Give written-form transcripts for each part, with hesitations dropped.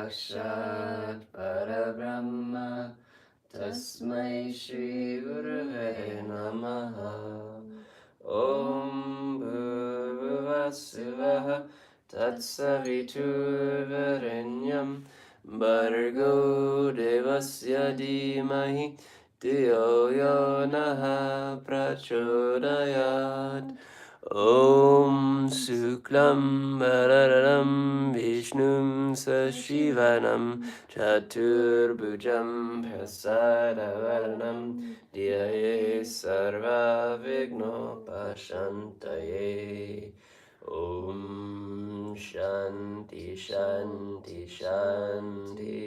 Sakshat Parabrahma Tasmai Shri Gurave Namaha. Om Bhuvasuvah Tatsaviturvarenyam Bhargo Devasya Dhimahi Dhiyo Yo Naha Prachodayat. Om Suklam Bharadram Vishnum Sashivanam Chaturbhujam Prasadavaranam Dhyaye Sarva Vigno Pashantaye. Om Shanti Shanti Shanti.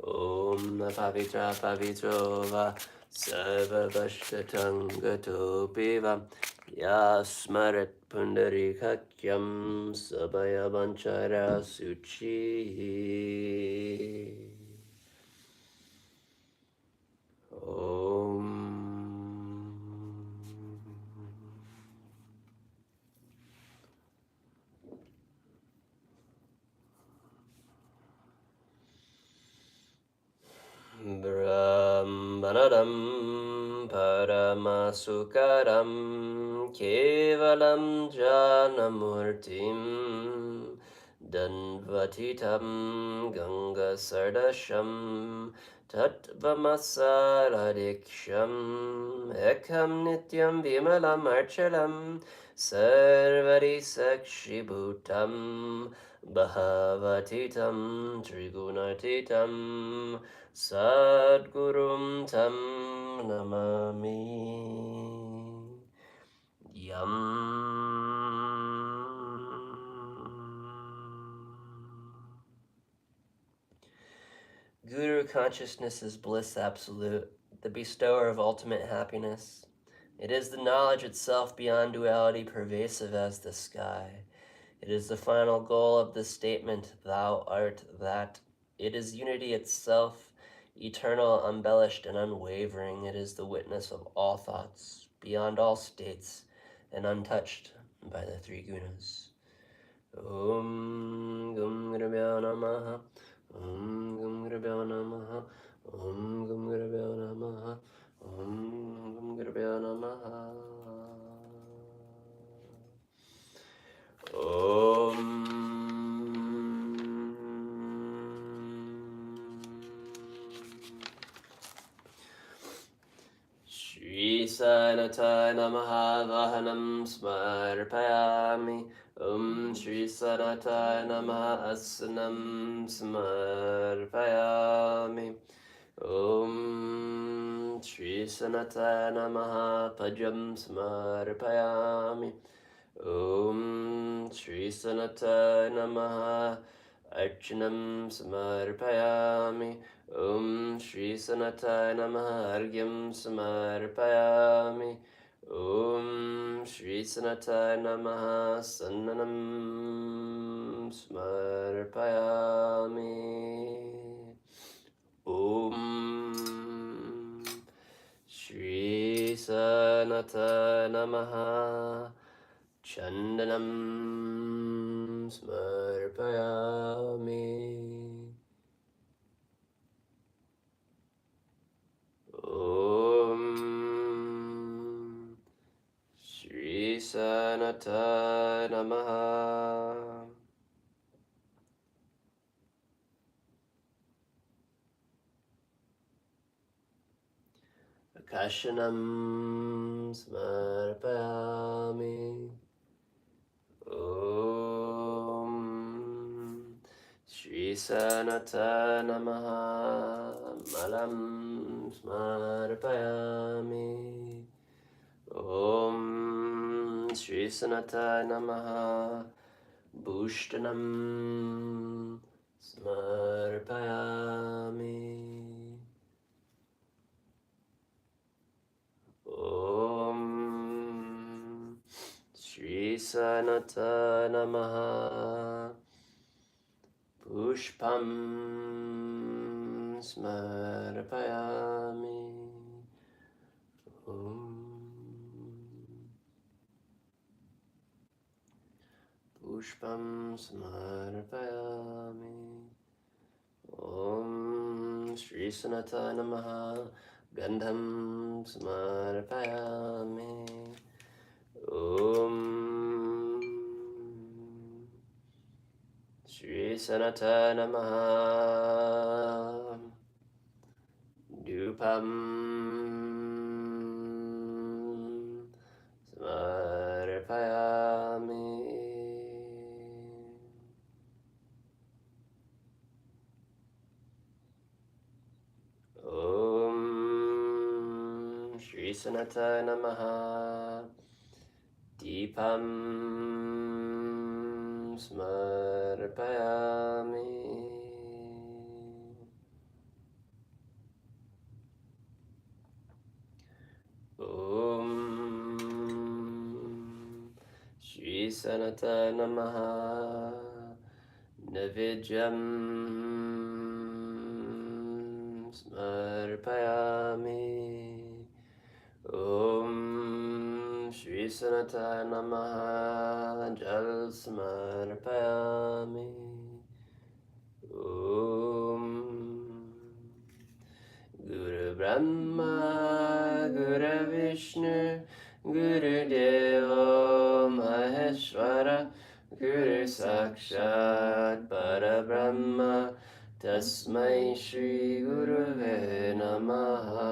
Om Pavitra Pavitro Va Sarva Vashtatangato Piva Yasmarat Pundarikakyam Sabaya Vanchara Suchi. Om Brahmanadam Paramasukaram Kevalam Janamurtim Danvatitam Ganga Sardasham Tattvamassaradiksham Ekam Nityam Vimalam Archalam Sarvari Sakshibhutam Bhavatitam Trigunatitam Sadgurum Tam Namami. Yam. Guru consciousness is bliss absolute, the bestower of ultimate happiness. It is the knowledge itself beyond duality, pervasive as the sky. It is the final goal of the statement, thou art that. It is unity itself, eternal, embellished, and unwavering. It is the witness of all thoughts, beyond all states, and untouched by the three gunas. Om Gum Gurubhyo Namaha. Om Gum Gurubhyo Namaha. Om Gum Gurubhyo Namaha. Om Gum Gurubhyo Namaha. Om Shri Sanataya Namaha Vahanam Smarpayami. Om Shri Sanataya Namaha Asanam Smarpayami. Om Shri Sanataya Namaha Pajam Smarpayami. Om Shri Sanataya Namaha Archanam Samarpayami. Om Shri Sanataya Namaha Argyam Samarpayami. Om Shri Sanataya Namaha Sannanam Samarpayami. Om Shri Sanataya Namaha Chandanam Smarpayami. Om Shri Sanataya Namaha. Akashanam Smarpayami. Om Shri Sanataya Namaha Malam Smarpayami. Om Shri Sanataya Namaha Bhushtanam Smarpayami. Om Shri Sanataya Namaha Pushpam Smarpayami. Om pushpam samarpayami. Om Shri Sanatana Namaha Gandham samarpayami. Om Shri Sanatana Namaha Dupam samarpayami. Om Shri Sanatana Namaha Deepam samarpayami. Om Shri Sanatana Namaha Navidyam samarpayami. Om Shri Sanatana Namaha Jal samarpayami. Om Guru Brahma Guru Vishnu Gurudev Maheshwara Guru Sakshat Parabrahma Tasmai Shri Guruve Namaha.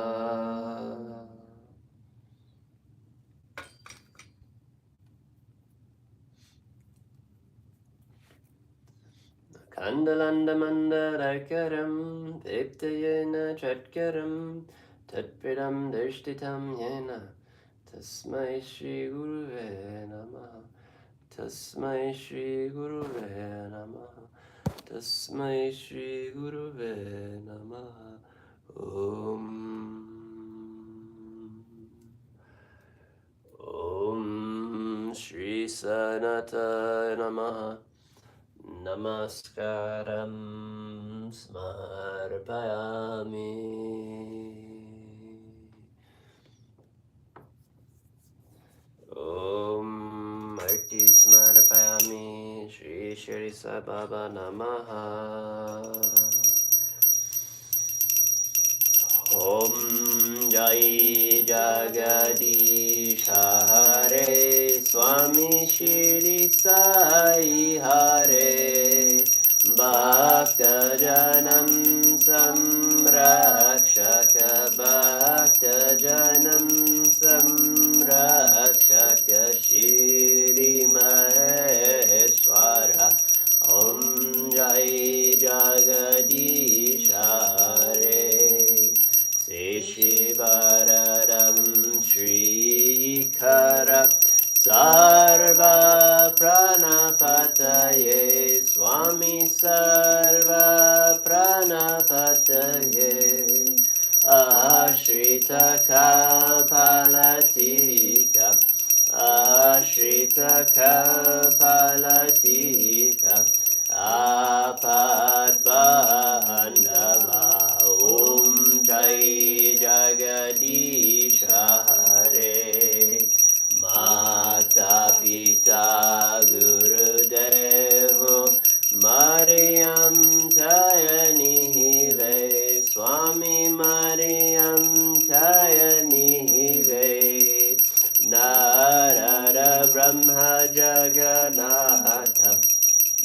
Kandalandamandalakaram Diptayena Chatkaram Tatpidam Dishtitam Yena Tasmai Shri Guruve Namaha. Tasmai Shri Guruve Namaha. Tasmai Shri Guruve Namaha. Om Shri Sanatana Namaha Namaskaram Smarpayami. Om Arti Smarpayami Shri Shirid Sai Baba Namaha. Om Jai Jagadish Hare Swami Shirid Sai Hare Bhakta Janam Samrakshaka Bhakta Janam Samrakshaka Shri Maheshwara. Om Jai Jagadish Hare Seshivararam Shri Kara Sarva Pranapataye Swami Sarva Pranapataye Ashrita Kapalatika Ashrita Kapalatika Apadbandava. Om Jai Jagadish Hare Mata Pita Gurudev Mariam Tayanive Swami Mariam Tayanive Narada Brahma Jagannatha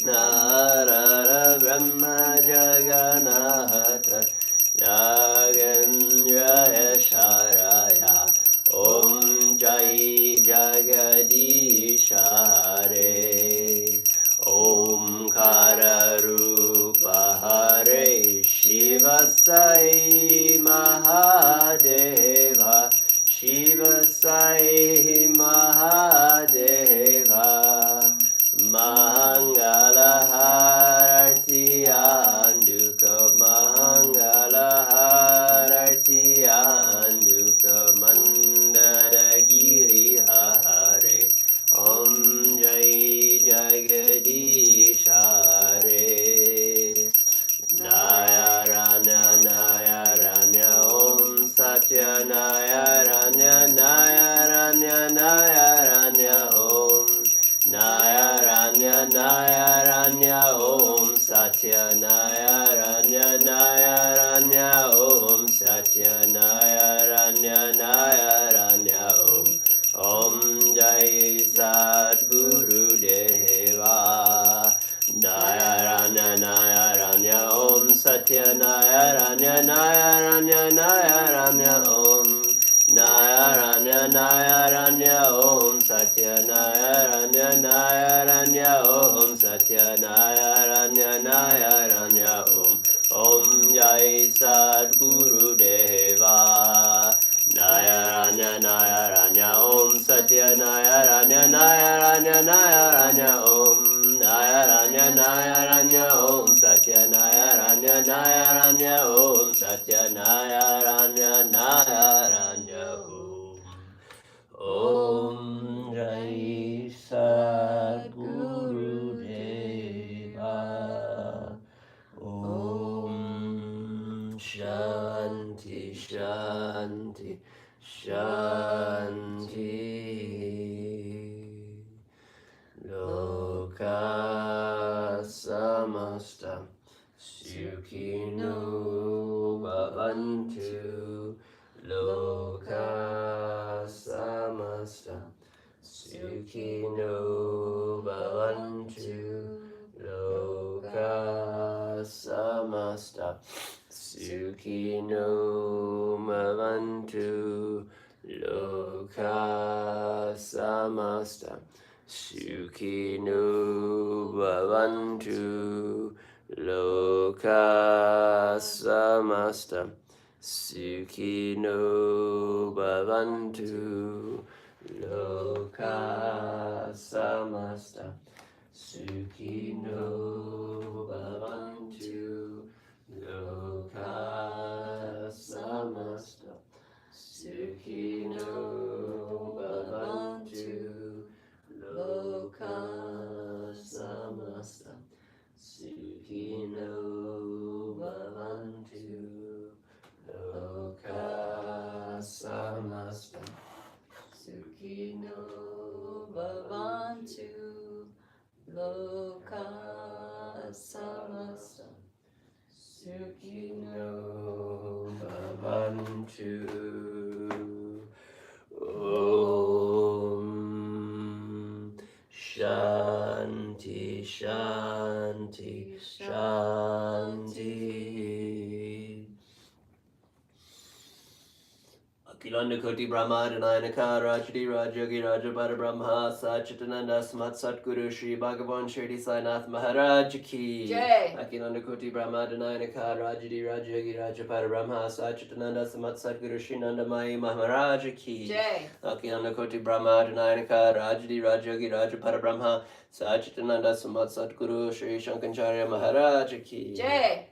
Narada Brahma Jagannatha Nagendra Sharaya. Om Jai Jagadish Hare Om Kararupa Hare Shiva Sai Mahadeva Shiva Sai Mahadeva Mangala Arti Anduka Mangala Arti Anduka Mandadagiri Hare. Om Jai Jagadish Hare Nayaranya Nayaranya Om Satya Nayaranya Nayaranya Nayaranya Om Nayaranya Satyanayaranya Om Satyanayaranya Om Jai Sadguru Deva Nayaranya Om Satyanayaranya Om Nayaranya Om Satyanayaranya Om Satyanayaranya Om Jai Sadguru Deva Nayaranya Om Satyanayaranya Om Nayaranya Om Satyanayaranya Om Satyanayaranya Om Jai Sadguru Deva Om Shanti Shanti Shanti Loka Samasta Sukhino Bhavantu Loka Samasta Sukhino Bhavantu Loka Samasta Sukhino Bhavantu Loka Samasta Sukhino Bhavantu Loka Samasta Sukhino Bhavantu Loka Samasta Sukhino Bhavantu Loka Samasta Sukhino Bhavantu Loka Samasta Sukhino Bhavantu Loka Samasta Sukhino Bhavantu Loka Samasta Sukhino Bhavantu Om Shanti Shanti Shanti Akilanda Koti Brahma Danayana Rajadi Rajogi Raja Bada Brahma Sachitananda Smat Satguru Shri Bhagavan Shirdi Sai Nath Maharaj Ki Jai. Akilanda Koti Brahma Danayana Rajadi Rajogi Raja Bada Brahma Sachitananda Smat Satguru Shri Nanda Mai Maharaj Ki Jai. Akilanda Koti Brahma Danayana Rajadi Rajogi Raja Bada Brahma Sachitananda Smat Satguru Shri Shankaracharya Maharaj Ki Jai.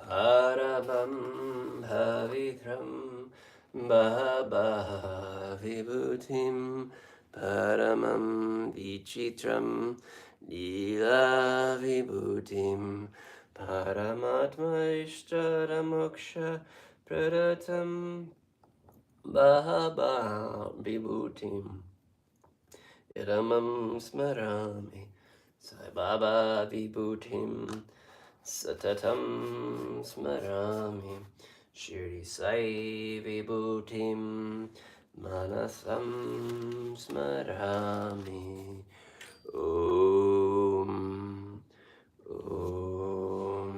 Paramam Bhavitram Vibhutim Paramam Vichitram Lela Vibhutim Paramatma Ishtaramoksha Pradatam Vibhutim Idamam Smarami Sai Baba Vibhutim Satatam Smarami Shirdi Sai Vibhutim Manasam Smarami Om Om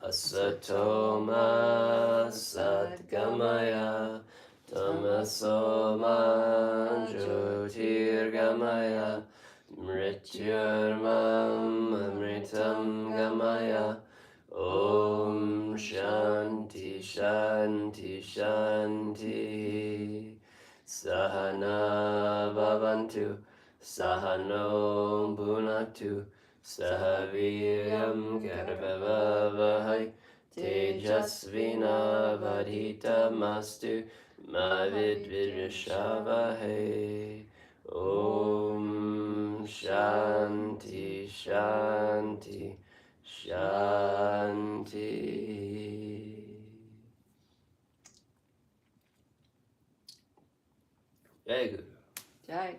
Asatoma Sadgamaya Tamasoma Jyotirgamaya Mrityurmam Amritam Gamaya Om Shanti Shanti Shanti Sahana Bhavantu, Sahano Bhunaktu, Sahaviryam Karvavavahai, Tejasvina Vadhitamastu, Mavidvidvishavahe. Om Shanti Shanti Shanti. Jai Guru. Jai.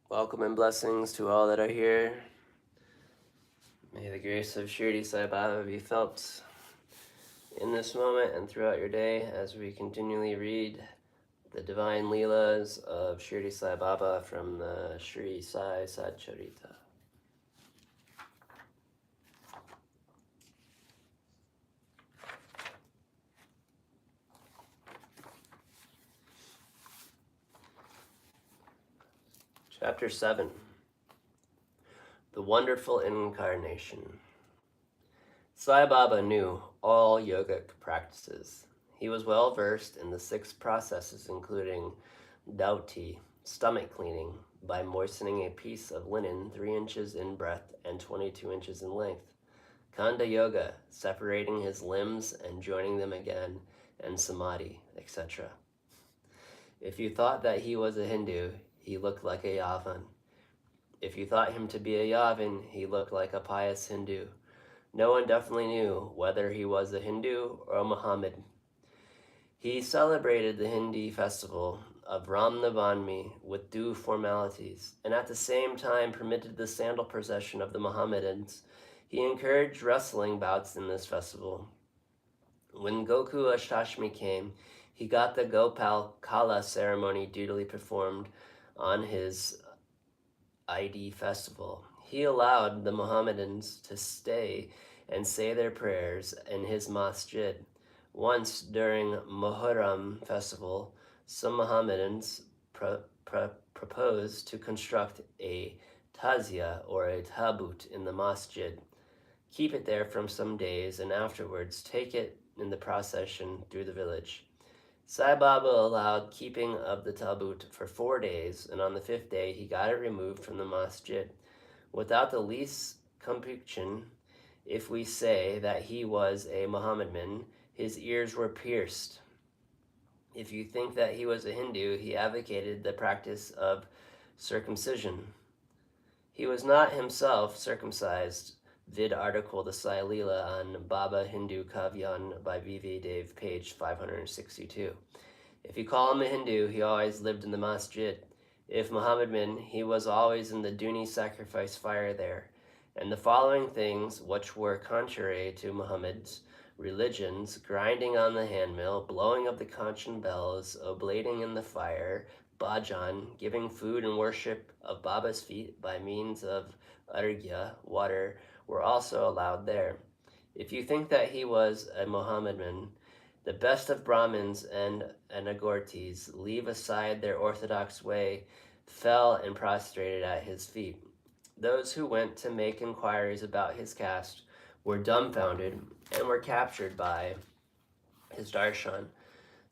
Welcome and blessings to all that are here. May the grace of Shirdi Sai Baba be felt in this moment and throughout your day as we continually read the divine Leelas of Shirdi Sai Baba from the Sri Sai Satcharita. Chapter 7, The Wonderful Incarnation. Sai Baba knew all yogic practices. He was well versed in the 6 processes, including Dauti, stomach cleaning, by moistening a piece of linen 3 inches in breadth and 22 inches in length. Kanda Yoga, separating his limbs and joining them again, and Samadhi, etc. If you thought that he was a Hindu, he looked like a Yavan. If you thought him to be a Yavan, he looked like a pious Hindu. No one definitely knew whether he was a Hindu or a Muhammad. He celebrated the Hindi festival of Ram Navami with due formalities, and at the same time permitted the sandal procession of the Mohammedans. He encouraged wrestling bouts in this festival. When Goku Ashtashmi came, he got the Gopal Kala ceremony dutifully performed on his ID festival. He allowed the Mohammedans to stay and say their prayers in his masjid. Once during Muharram festival, some Mohammedans proposed to construct a tazia or a tabut in the masjid, keep it there for some days, and afterwards take it in the procession through the village. Sai Baba allowed keeping of the tabut for 4 days, and on the 5th day he got it removed from the masjid. Without the least compunction, if we say that he was a Mohammedan, his ears were pierced. If you think that he was a Hindu, he advocated the practice of circumcision. He was not himself circumcised. Vid article The Sai Lela on Baba Hindu Kavyan by V.V. Dev, page 562. If you call him a Hindu, he always lived in the masjid. If Mohammedan, he was always in the Duni sacrifice fire there. And the following things, which were contrary to Muhammad's religions, grinding on the handmill, blowing of the Kanchan bells, oblating in the fire, bhajan, giving food and worship of Baba's feet by means of arghya, water, were also allowed there. If you think that he was a Mohammedan, the best of Brahmins and Anagortis, leave aside their orthodox way, fell and prostrated at his feet. Those who went to make inquiries about his caste were dumbfounded and were captured by his darshan.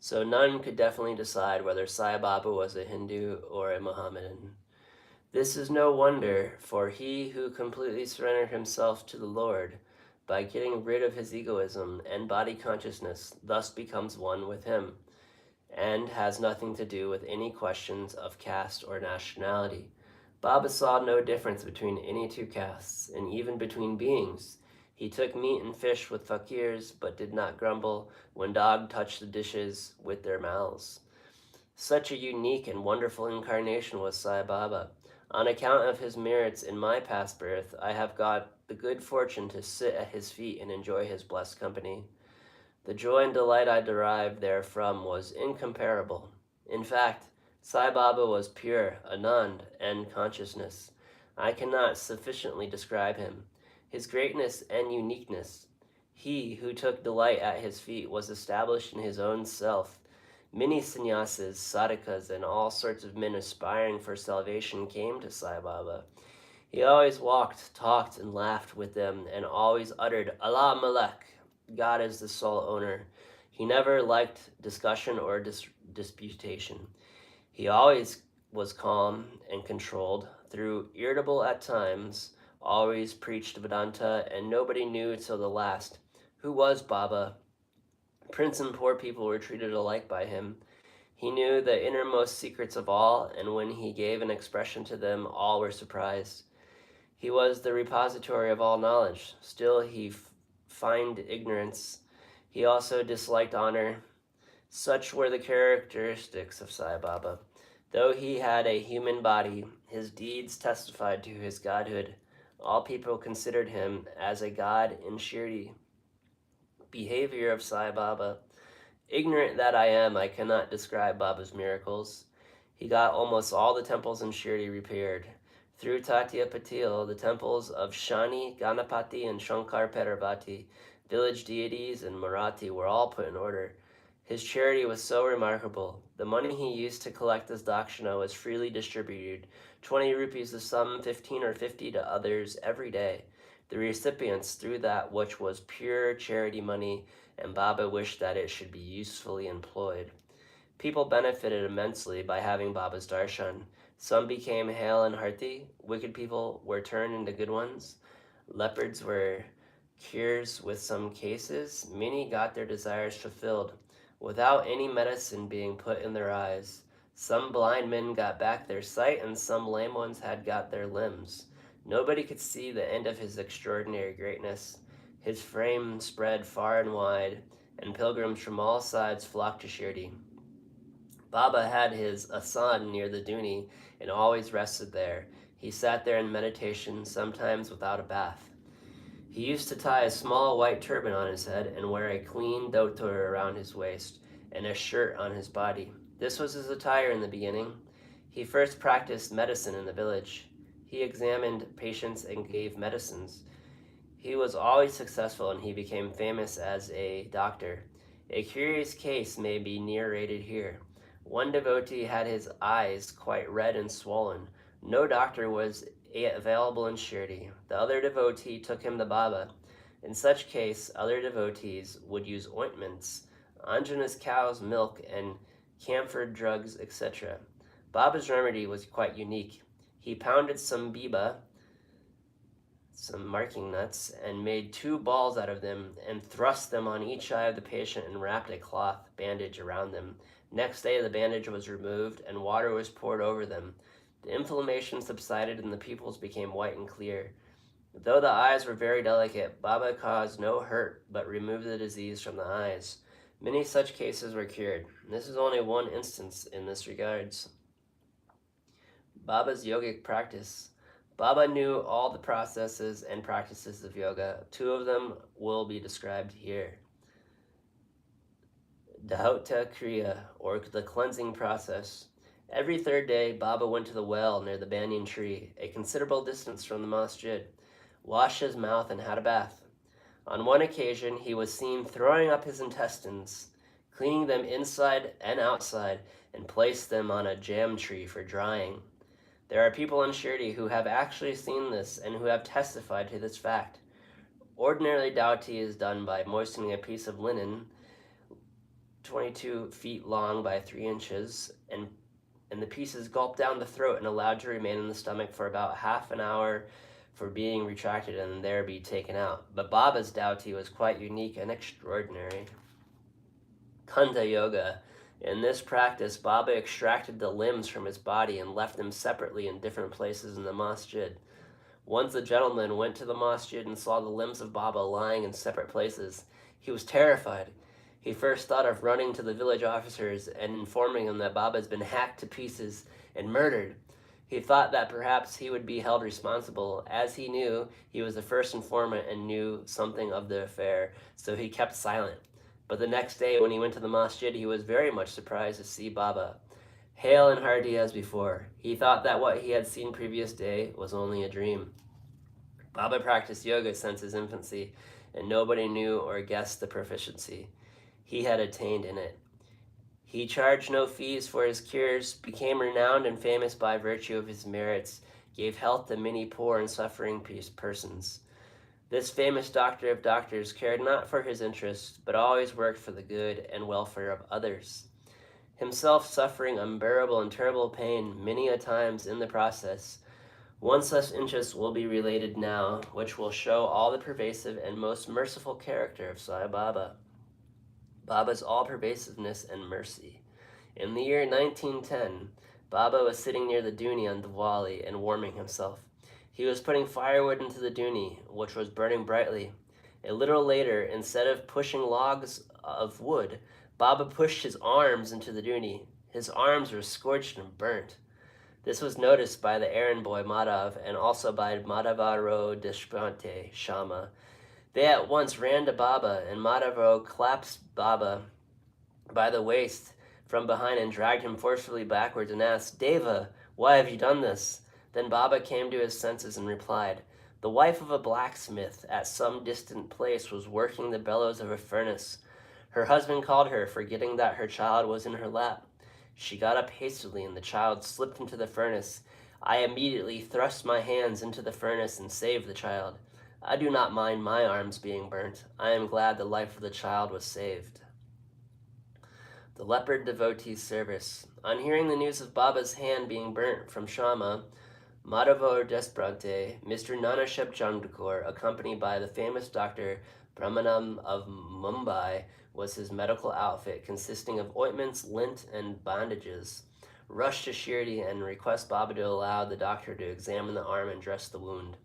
So none could definitely decide whether Sai Baba was a Hindu or a Mohammedan. This is no wonder, for he who completely surrendered himself to the Lord by getting rid of his egoism and body consciousness thus becomes one with him and has nothing to do with any questions of caste or nationality. Baba saw no difference between any 2 castes, and even between beings. He took meat and fish with fakirs, but did not grumble when dogs touched the dishes with their mouths. Such a unique and wonderful incarnation was Sai Baba. On account of his merits in my past birth, I have got the good fortune to sit at his feet and enjoy his blessed company. The joy and delight I derived therefrom was incomparable. In fact, Sai Baba was pure, Anand, and consciousness. I cannot sufficiently describe him. His greatness and uniqueness. He who took delight at his feet was established in his own self. Many sannyasis, sadhakas, and all sorts of men aspiring for salvation came to Sai Baba. He always walked, talked, and laughed with them, and always uttered, Allah Malek, God is the sole owner. He never liked discussion or disputation. He always was calm and controlled, though irritable at times, always preached Vedanta, and nobody knew till the last who was Baba. Prince and poor people were treated alike by him. He knew the innermost secrets of all, and when he gave an expression to them, all were surprised. He was the repository of all knowledge. Still he feigned ignorance. He also disliked honor. Such were the characteristics of Sai Baba. Though he had a human body, his deeds testified to his godhood. All people considered him as a god in Shirdi. Behavior of Sai Baba. Ignorant that I am, I cannot describe Baba's miracles. He got almost all the temples in Shirdi repaired. Through Tatya Patil, the temples of Shani, Ganapati, and Shankar Parvati, village deities, and Marathi were all put in order. His charity was so remarkable. The money he used to collect as dakshina was freely distributed, 20 rupees a sum, 15 or 50 to others every day. The recipients threw that which was pure charity money, and Baba wished that it should be usefully employed. People benefited immensely by having Baba's darshan. Some became hale and hearty. Wicked people were turned into good ones. Leopards were cures with some cases. Many got their desires fulfilled without any medicine being put in their eyes. Some blind men got back their sight, and some lame ones had got their limbs. Nobody could see the end of his extraordinary greatness. His fame spread far and wide, and pilgrims from all sides flocked to Shirdi. Baba had his asan near the Duni and always rested there. He sat there in meditation, sometimes without a bath. He used to tie a small white turban on his head and wear a clean dhotar around his waist and a shirt on his body. This was his attire in the beginning. He first practiced medicine in the village. He examined patients and gave medicines. He was always successful, and he became famous as a doctor. A curious case may be narrated here. One devotee had his eyes quite red and swollen. No doctor was available in Shirdi. The other devotee took him to Baba. In such case, other devotees would use ointments, Anjana's cow's milk, and camphor drugs, etc. Baba's remedy was quite unique. He pounded some biba, some marking nuts, and made 2 balls out of them and thrust them on each eye of the patient and wrapped a cloth bandage around them. Next day the bandage was removed and water was poured over them. The inflammation subsided and the pupils became white and clear. Though the eyes were very delicate, Baba caused no hurt but removed the disease from the eyes. Many such cases were cured. This is only one instance in this regards. Baba's yogic practice. Baba knew all the processes and practices of yoga. 2 of them will be described here. Dhauta Kriya, or the cleansing process. Every 3rd day, Baba went to the well near the banyan tree, a considerable distance from the masjid, washed his mouth, and had a bath. On one occasion, he was seen throwing up his intestines, cleaning them inside and outside, and placed them on a jam tree for drying. There are people in Shirdi who have actually seen this and who have testified to this fact. Ordinarily, Dhauti is done by moistening a piece of linen 22 feet long by 3 inches, and the piece is gulped down the throat and allowed to remain in the stomach for about half an hour for being retracted and there be taken out. But Baba's Dhauti was quite unique and extraordinary. Kanta Yoga. In this practice, Baba extracted the limbs from his body and left them separately in different places in the masjid. Once a gentleman went to the masjid and saw the limbs of Baba lying in separate places. He was terrified. He first thought of running to the village officers and informing them that Baba has been hacked to pieces and murdered. He thought that perhaps he would be held responsible, as he knew he was the first informant and knew something of the affair, so he kept silent. But the next day when he went to the masjid, he was very much surprised to see Baba, hale and hearty as before. He thought that what he had seen previous day was only a dream. Baba practiced yoga since his infancy, and nobody knew or guessed the proficiency he had attained in it. He charged no fees for his cures, became renowned and famous by virtue of his merits. gave health to many poor and suffering persons. This famous doctor of doctors cared not for his interests, but always worked for the good and welfare of others, himself suffering unbearable and terrible pain many a times in the process. One such interest will be related now, which will show all the pervasive and most merciful character of Sai Baba. Baba's all-pervasiveness and mercy. In the year 1910, Baba was sitting near the Duni on Diwali and warming himself. He was putting firewood into the Duni, which was burning brightly. A little later, instead of pushing logs of wood, Baba pushed his arms into the Duni. His arms were scorched and burnt. This was noticed by the errand boy Madhav and also by Madhavaro Deshpante Shama. They at once ran to Baba, and Madhavaro clasped Baba by the waist from behind and dragged him forcefully backwards and asked, "Deva, why have you done this?" Then Baba came to his senses and replied, "The wife of a blacksmith at some distant place was working the bellows of a furnace. Her husband called her, forgetting that her child was in her lap. She got up hastily, and the child slipped into the furnace. I immediately thrust my hands into the furnace and saved the child. I do not mind my arms being burnt. I am glad the life of the child was saved." The leopard devotee's service. On hearing the news of Baba's hand being burnt from Shama, Madhavo Desprante, Mr. Nanasheb Chandrakor, accompanied by the famous Dr. Brahmanam of Mumbai, was his medical outfit, consisting of ointments, lint, and bandages, rushed to Shirdi and request Baba to allow the doctor to examine the arm and dress the wound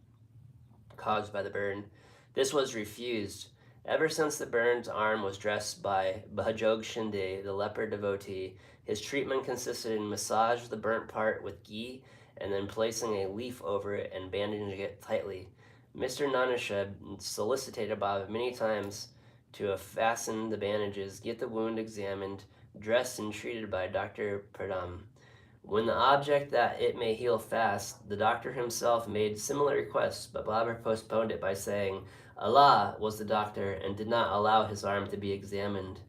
caused by the burn. This was refused. Ever since the burned arm was dressed by Bhajog Shinde, the leper devotee, his treatment consisted in massage the burnt part with ghee and then placing a leaf over it and bandaging it tightly. Mr. Nanasheb solicited Baba many times to fasten the bandages, get the wound examined, dressed and treated by Dr. Pradam. When the object that it may heal fast, the doctor himself made similar requests, but Baba postponed it by saying, Allah was the doctor and did not allow his arm to be examined.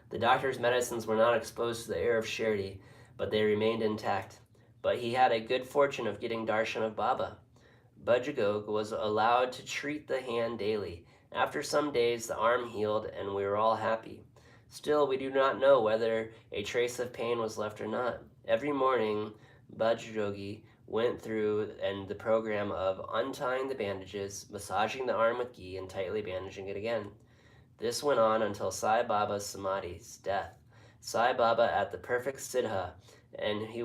The doctor's medicines were not exposed to the air of Shirdi, but they remained intact. But he had a good fortune of getting darshan of Baba. Bhajagog was allowed to treat the hand daily. After some days, the arm healed, and we were all happy. Still, we do not know whether a trace of pain was left or not. Every morning, Bhajajogi went through the program of untying the bandages, massaging the arm with ghee, and tightly bandaging it again. This went on until Sai Baba's Samadhi's death. Sai Baba at the perfect siddha, and he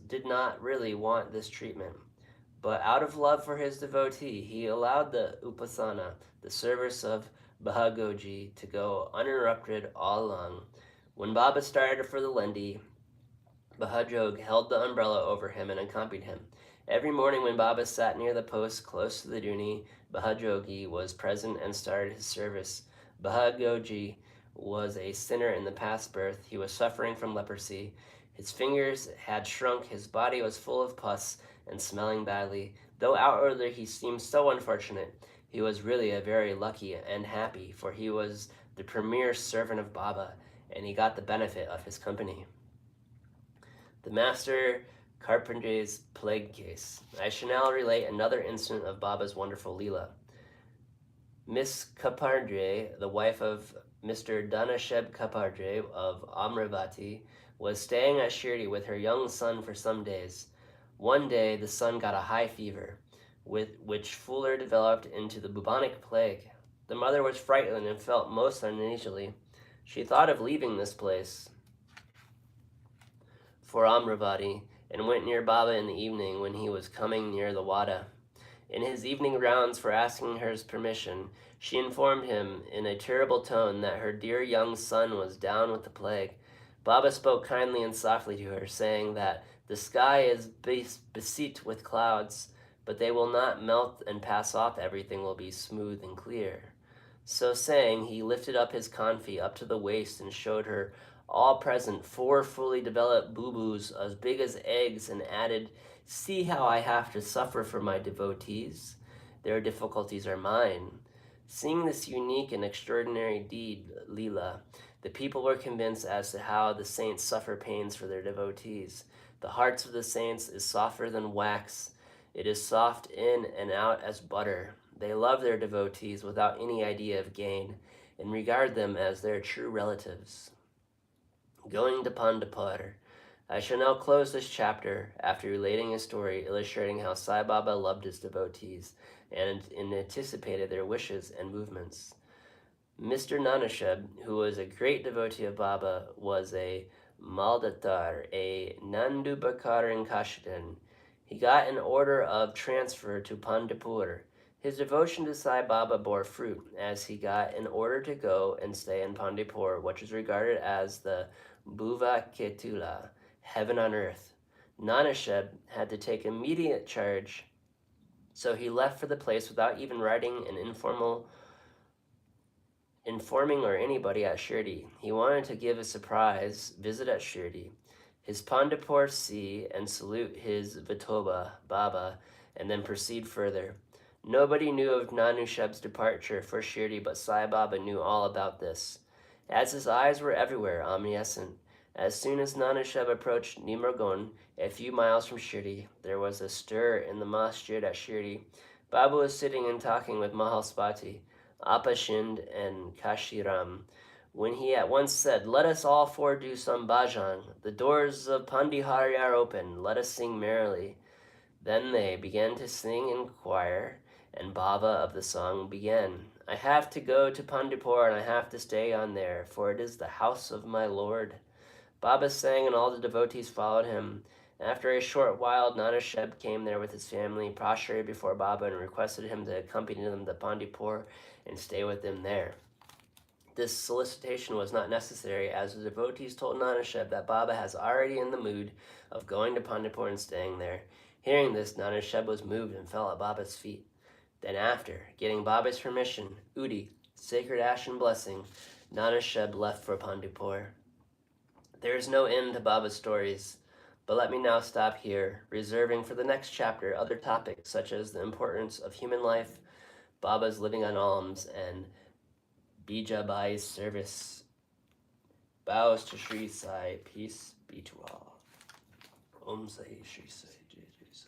did not really want this treatment. But out of love for his devotee, he allowed the upasana, the service of Bhagoji, to go uninterrupted all along. When Baba started for the Lendi, Bhajog held the umbrella over him and accompanied him. Every morning when Baba sat near the post close to the Duni, Bhajogi was present and started his service. Bhagoji was a sinner in the past birth. He was suffering from leprosy. His fingers had shrunk, his body was full of pus and smelling badly. Though outwardly he seemed so unfortunate, he was really a very lucky and happy, for he was the premier servant of Baba, and he got the benefit of his company. The Master Carpenter's plague case. I shall now relate another incident of Baba's wonderful Lela. Miss Kapardre, the wife of Mr. Danasheb Kapardre of Amravati, was staying at Shirdi with her young son for some days. One day, the son got a high fever, which fuller developed into the bubonic plague. The mother was frightened and felt most uneasily. She thought of leaving this place for Amravati and went near Baba in the evening when he was coming near the Wada. In his evening rounds for asking her permission, she informed him in a terrible tone that her dear young son was down with the plague. Baba spoke kindly and softly to her, saying that the sky is beset with clouds, but they will not melt and pass off. Everything will be smooth and clear. So saying, he lifted up his kanfi up to the waist and showed her all present 4 fully developed boo-boos as big as eggs, and added, "See how I have to suffer for my devotees. Their difficulties are mine." Seeing this unique and extraordinary deed, Lela, the people were convinced as to how the saints suffer pains for their devotees. The hearts of the saints is softer than wax, It is soft in and out as butter. They love their devotees without any idea of gain, and regard them as their true relatives. Going to Pandapur. I shall now close this chapter after relating a story illustrating how Sai Baba loved his devotees and anticipated their wishes and movements. Mr. Nanasheb, who was a great devotee of Baba, was a Maldatar, a Nandubakar in Kashidan. He got an order of transfer to Pandipur. His devotion to Sai Baba bore fruit, as he got an order to go and stay in Pandipur, which is regarded as the Bhuva Ketula, heaven on earth. Nanasheb had to take immediate charge, so he left for the place without even writing an informing or anybody at Shirdi. He wanted to give a surprise visit at Shirdi, his Pandipur see and salute his Vitoba, Baba, and then proceed further. Nobody knew of Nanusheb's departure for Shirdi, but Sai Baba knew all about this, as his eyes were everywhere, omniscient. As soon as Nanusheb approached Nimragon, a few miles from Shirdi, there was a stir in the masjid at Shirdi. Baba was sitting and talking with Mahalspati, Apashind, and Kashiram, when he at once said, "Let us all four do some bhajan. The doors of Pandihari are open. Let us sing merrily." Then they began to sing in choir, and Baba of the song began. "I have to go to Pandipur, and I have to stay on there, for it is the house of my Lord." Baba sang, and all the devotees followed him. After a short while, Nanasheb came there with his family, prostrated before Baba, and requested him to accompany them to Pandipur and stay with them there. This solicitation was not necessary, as the devotees told Nanasheb that Baba was already in the mood of going to Pandipur and staying there. Hearing this, Nanasheb was moved and fell at Baba's feet. Then after getting Baba's permission, Udi, sacred ash and blessing, Nanasheb left for Pandipur. There is no end to Baba's stories, but let me now stop here, reserving for the next chapter other topics such as the importance of human life, Baba's living on alms, and Bijabai's service. Bows to Sri Sai, peace be to all. Om Sai Sri Sai, Jai Jai Sai.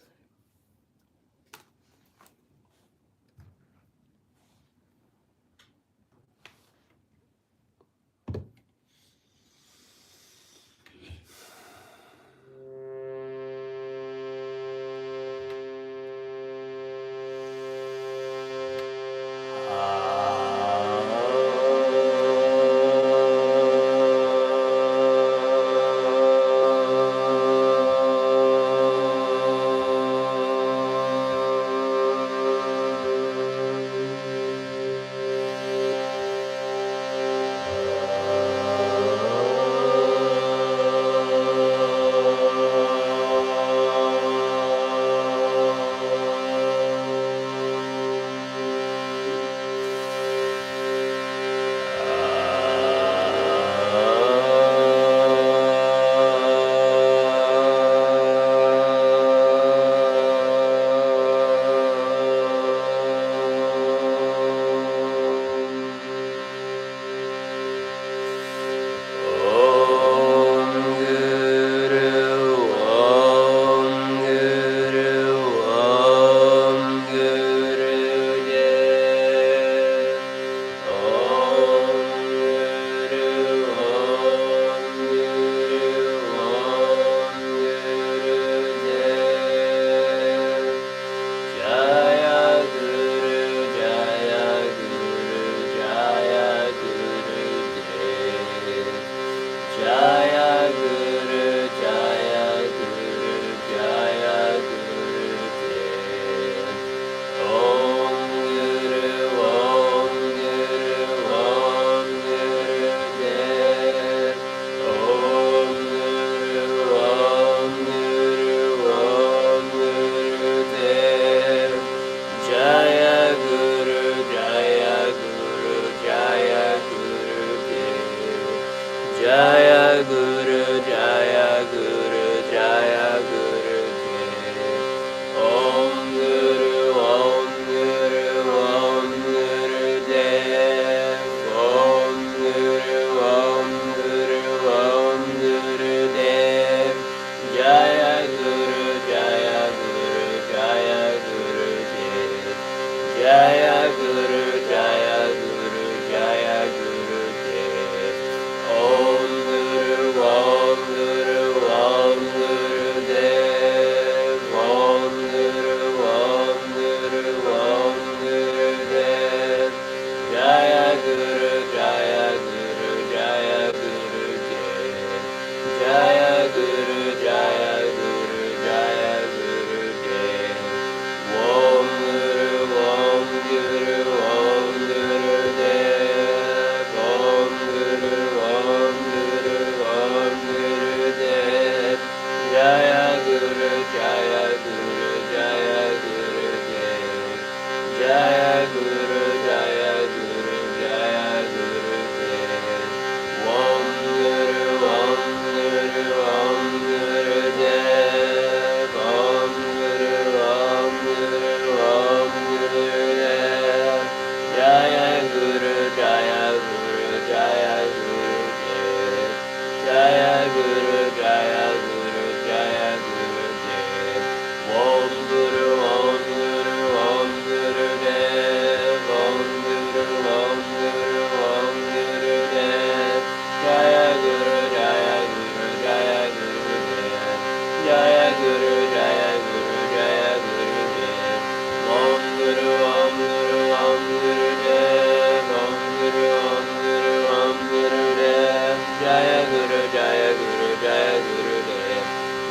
Jaya Guru, Jaya Guru, Jaya Gurudev. Om Guru, Om Guru, Om Gurudev. Om Guru, Om Guru, Om Gurudev. Jaya Guru, Jaya Guru, Jaya Gurudev. Jaya Guru, Jaya Guru, Jaya Gurudev. Om Guru, Om Guru, Om Gurudev. Om Guru, Om Guru, Om Gurudev. Jaya Guru, Jaya Guru, Jaya Gurudev.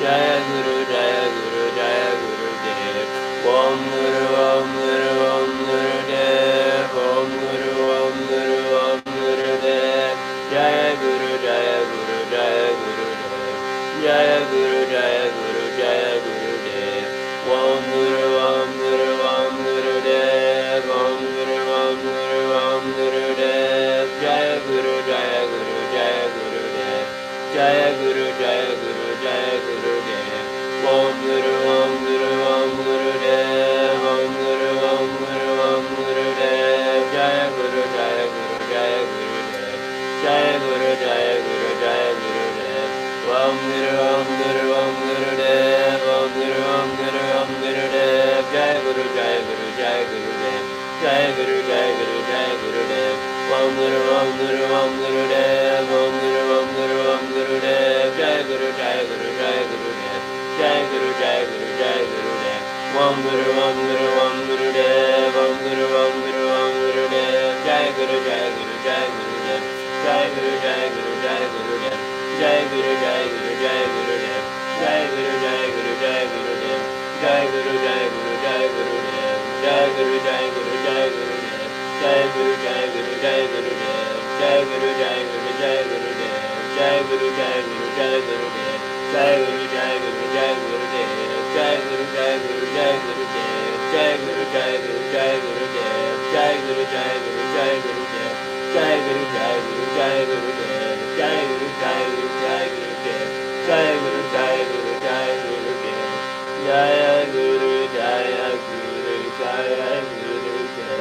Jaya Guru, Jaya Guru, Jaya Gurudev. Om Guru, Om Guru, Om Gurudev. Om Guru, Om Guru, Om Gurudev. Jaya Guru, Jaya Guru, Jaya Gurudev. Jaya Guru, Jaya Guru, Jaya Gurudev. Om Guru, Om Guru, Om Gurudev. Om Guru, Om Guru, Om Gurudev. Jaya Guru, Jaya Guru, Jaya Gurudev. Jaya Guru, Jaya Guru, Jaya Gurudev. Om Guru, Om Guru, Om Gurudev. Om Guru, Om Guru, Om Gurudev. Jaya Guru, Jaya Guru, Jaya Gurudev. Jaya Guru, Jaya Guru, Jaya Gurudev. Om Guru, Om Guru, Om Gurudev. Om Guru, Om Guru, Om Gurudev. Jaya Guru, Jaya Guru, Jaya Gurudev. Jaya Guru, Jaya Guru, Jaya Gurudev. Om Guru, Om Guru, Om Gurudev. Om Guru, Om Guru, Om Gurudev. Jaya Guru, Jaya Guru, Jaya Gurudev. Jaya Guru, Jaya Guru, Jaya Gurudev. Om Guru, Om Guru, Om Gurudev. Om Guru, Om Guru, Om Gurudev. Jaya Guru, Jaya Guru, Jaya Gurudev. Jaya Guru, Jaya Guru, Jaya Gurudev. Jaya Guru, Jaya Guru, Jaya Gurudev. Jaya Guru, Jaya Guru, Jaya Gurudev. Jaya Guru, Jaya Guru, Jaya Gurudev. Jaya Guru, Jaya Guru, Jaya Gurudev. Jaya Guru, Jaya Guru, Jaya Gurudev. Jaya Guru, Jaya Guru, Jaya Gurudev. Jaya Guru, Jaya Guru, Jaya Gurudev. Jaya Guru, Jaya Guru, Jaya Gurudev. Jaya Guru, Jaya Guru, Jaya Gurudev. Jaya Guru, Jaya Guru, Jaya Gurudev. Jaya Guru, Jaya Guru, Jaya Gurudev. Jaya Guru, Jaya Guru, Jaya Gurudev. Jaya Guru, Jaya Guru, Jaya Gurudev. Jaya Guru, Jaya Guru, Jaya Gurudev. Jaya Guru, Jaya Guru, Jaya Gurudev.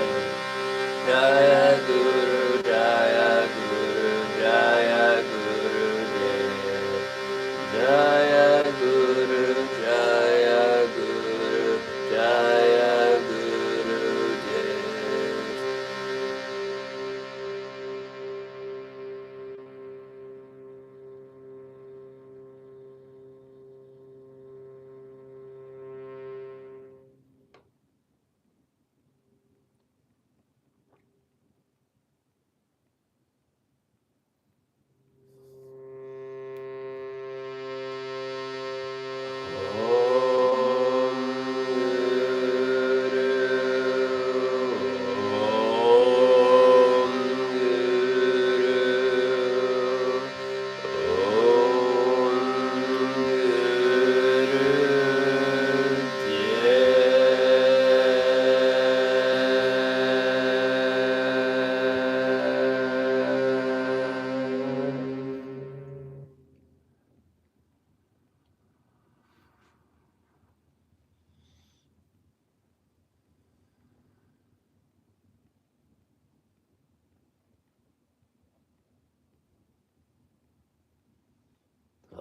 Jaya Guru, Jaya Guru, Jaya Gurudev. Jaya Guru, Jaya Guru, Jaya Gurudev.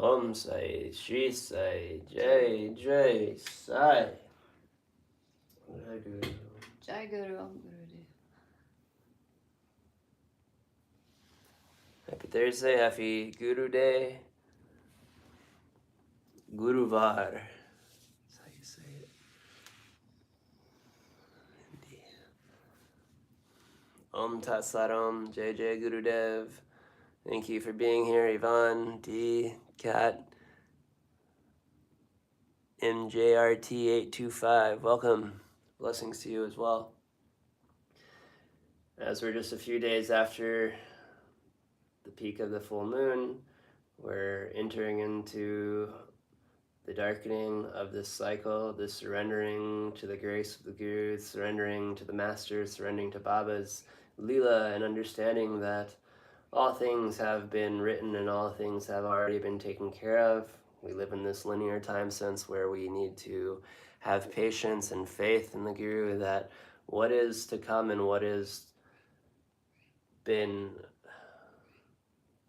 Om Sai, Shri Sai, Jai Jai Sai. Jai Guru. Jai Guru, Om Gurudev. Happy Thursday, happy Guru Day. Guruvar. That's how you say it. Hindi. Om Tat Sat Om, Jai Jai Gurudev. Thank you for being here, Yvonne, D, Kat, MJRT825. Welcome. Blessings to you as well. As we're just a few days after the peak of the full moon, we're entering into the darkening of this cycle, the surrendering to the grace of the Guru, surrendering to the Master, surrendering to Baba's Lela, and understanding that all things have been written and all things have already been taken care of. We live in this linear time sense where we need to have patience and faith in the Guru that what is to come and what has been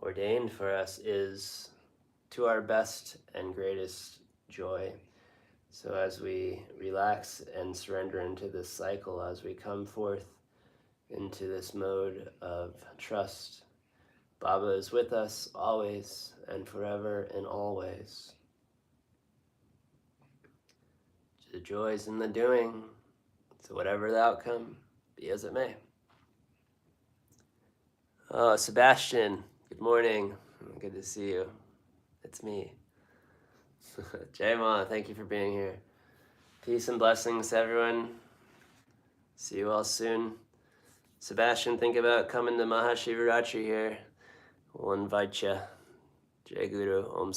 ordained for us is to our best and greatest joy. So as we relax and surrender into this cycle, as we come forth into this mode of trust, Baba is with us always and forever and always. The joys in the doing, so whatever the outcome, be as it may. Oh, Sebastian, good morning. Good to see you. It's me. Jai Ma, thank you for being here. Peace and blessings to everyone. See you all soon. Sebastian, think about coming to Mahashivaratri here. We'll invite you. Jai Guru, Om